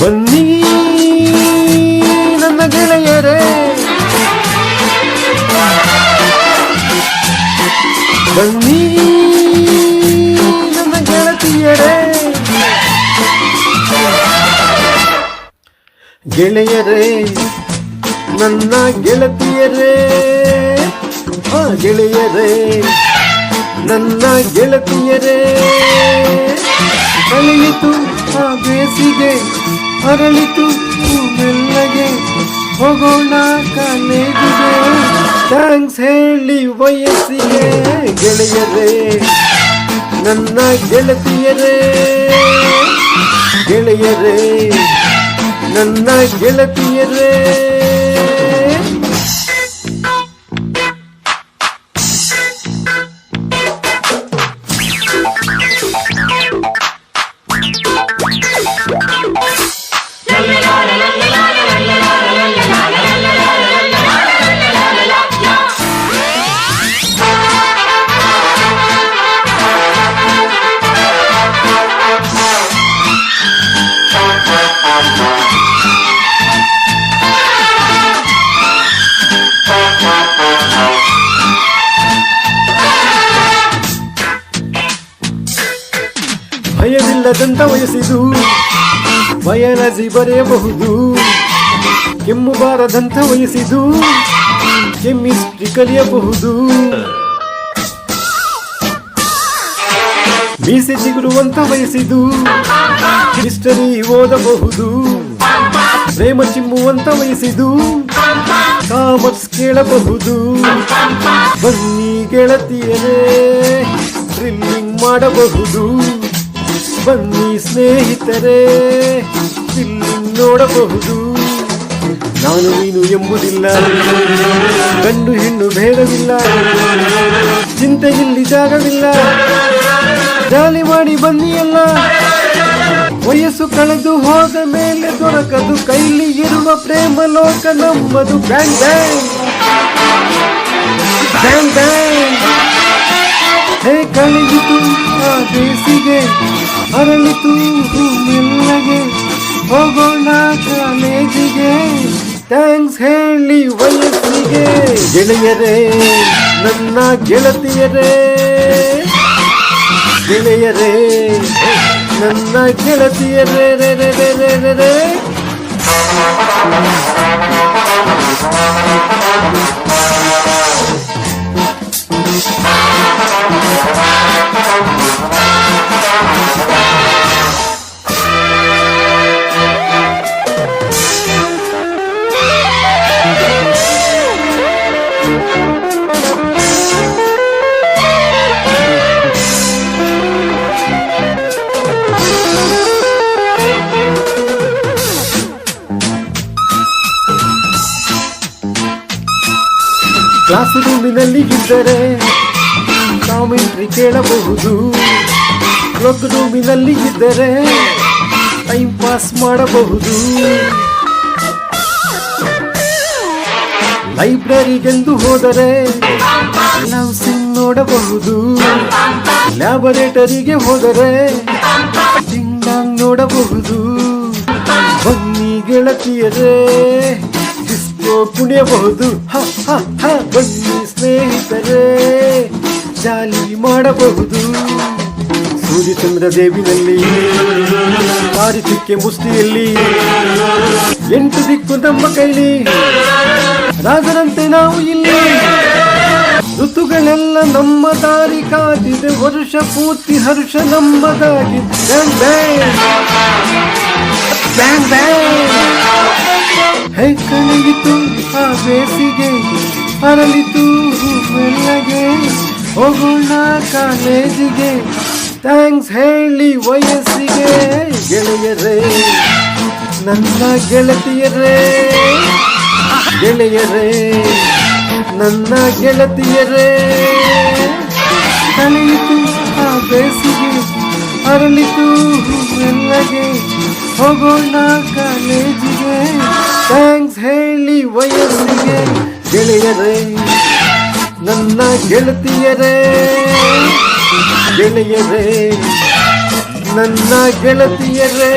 ಬನ್ನಿ ನನ್ನ ಗೆಳೆಯರೇ, ಬನ್ನಿ ನನ್ನ ಗೆಳತಿಯರೇ, ಗೆಳೆಯರೇ ನನ್ನ ಗೆಳತಿಯರೇ, ಗೆಳೆಯರೇ ನನ್ನ ಗೆಳತಿಯರೇ. ಕಳೆಯಿತು ಆ ಬೇಸಿಗೆ, ಅರಳಿತು ಮೆಲ್ಲಗೆ, ಹೋಗೋಣ ಕಾಲೇಜಿಗೆ, ಥ್ಯಾಂಕ್ಸ್ ಹೇಳಿ ವಯಸ್ಸಿಗೆ. ಗೆಳೆಯರೇ ನನ್ನ ಗೆಳತಿಯರೇ, ಗೆಳೆಯರೇ ನನ್ನ ಗೆಳತಿಯರೇ. ಭಯವಿಲ್ಲದಂತ ವಯಸ್ಸಿದು, ಬಯಲಜಿ ಬರೆಯಬಹುದು. ಕೆಮ್ಮು ಬಾರದಂತ ವಯಸ್ಸಿದು, ಕೆಮಿಸ್ಟ್ರಿ ಕಲಿಯಬಹುದು. ಮೀಸೆ ಚಿಗುರುವಂತ ವಯಸ್ಸಿದು, ಹಿಸ್ಟರಿ ಓದಬಹುದು. ಪ್ರೇಮ ಚಿಮ್ಮುವಂತ ವಯಸ್ಸಿದು, ಕಾಮರ್ಸ್ ಕೇಳಬಹುದು. ಬನ್ನಿ ಗೆಳತಿಯರೇ, ಥ್ರಿಲ್ಲಿಂಗ್ ಮಾಡಬಹುದು. ಬನ್ನಿ ಸ್ನೇಹಿತರೇ, ಫಿಲ್ಮ್ ನೋಡಬಹುದು. ನಾನು ನೀನು ಎಂಬುದಿಲ್ಲ, ಗಂಡು ಹೆಣ್ಣು ಭೇದವಿಲ್ಲ, ಚಿಂತೆ ಇಲ್ಲಿ ಜಾಗವಿಲ್ಲ. ಜಾಲಿ ಮಾಡಿ ಬನ್ನಿಯಲ್ಲ, ವಯಸ್ಸು ಕಳೆದು ಹೋದ ಮೇಲೆ ದೊರಕದು ಕೈಲಿ ಇರುವ ಪ್ರೇಮ ಲೋಕ ನಮ್ಮದು. Bang bang bang bang. ಹೇ ಕಳೆಯಿತು ಆ ಬೇಸಿಗೆ, ಅರಳಿತು ಮೆಲ್ಲಗೆ, ಹೋಗೋಣ ಕಾಲೇಜಿಗೆ, ಥ್ಯಾಂಕ್ಸ್ ಹೇಳಿ ವಯಸ್ಸಿಗೆ. ಗೆಳೆಯರೇ ನನ್ನ ಗೆಳತಿಯರೇ, ಗೆಳೆಯರೇ ನನ್ನ ಗೆಳತಿಯರೇ. ಕ್ಲಾಸ್ ರೂಮಿನಲ್ಲಿ ಇದ್ದರೆ ಕಾಮೆಂಟ್ರಿ ಕೇಳಬಹುದು. ಕ್ಲಾಸ್ ರೂಮಿನಲ್ಲಿ ಇದ್ದರೆ ಟೈಮ್ ಪಾಸ್ ಮಾಡಬಹುದು. ಲೈಬ್ರರಿಗೆಂದು ಹೋದರೆ ಲವ್ ಸೀನ್ ನೋಡಬಹುದು. ಲ್ಯಾಬೊರೇಟರಿಗೆ ಹೋದರೆ ಡಿಂಗ್ ಡಾಂಗ್ ನೋಡಬಹುದು. ಬನ್ನಿ ಗೆಳತಿಯರೇ, ಕುಣಿಯಬಹುದು. ಬನ್ನಿ ಸ್ನೇಹಿತರೇ, ಜಾಲಿ ಮಾಡಬಹುದು. ಸೂರ್ಯಚಂದ್ರ ದೇವಿನಲ್ಲಿ, ಪಾರಿಚುಕ್ಕೆ ಮುಷ್ಟಿಯಲ್ಲಿ, 8 ದಿಕ್ಕು ನಮ್ಮ ಕೈಲಿ, ರಾಜರಂತೆ ನಾವು ಇಲ್ಲಿ. ಋತುಗಳೆಲ್ಲ ನಮ್ಮ ದಾರಿ ಕಾದಿದೆ, ವರುಷ ಪೂರ್ತಿ ಹರ್ಷ ನಮ್ಮದಾಗಿದೆ. Bang bang bang bang. ಹೇ ಕಳೆಯಿತು ಆ ಬೇಸಿಗೆ, ಅರಳಿತು ಮೆಲ್ಲಗೆ, ಹೋಗೋಣ ಕಾಲೇಜಿಗೆ, ಥ್ಯಾಂಕ್ಸ್ ಹೇಳಿ ವಯಸ್ಸಿಗೆ. ಗೆಳೆಯರೇ ನನ್ನ ಗೆಳತಿಯರೇ, ಗೆಳೆಯರೇ ನನ್ನ ಗೆಳತಿಯರೇ. ಕಳೆಯಿತು ಆ ಬೇಸಿಗೆ, ಅರಳಿತು ಮೆಲ್ಲಗೆ, ಹೋಗೋಣ ಕಾಲೇಜಿಗೆ, ಥ್ಯಾಂಕ್ಸ್ ಹೇಳಿ ವಯಸ್ಸಿಗೆ. ಗೆಳೆಯರೇ ನನ್ನ ಗೆಳತಿಯರೇ, ಗೆಳೆಯರೇ ನನ್ನ ಗೆಳತಿಯರೇ.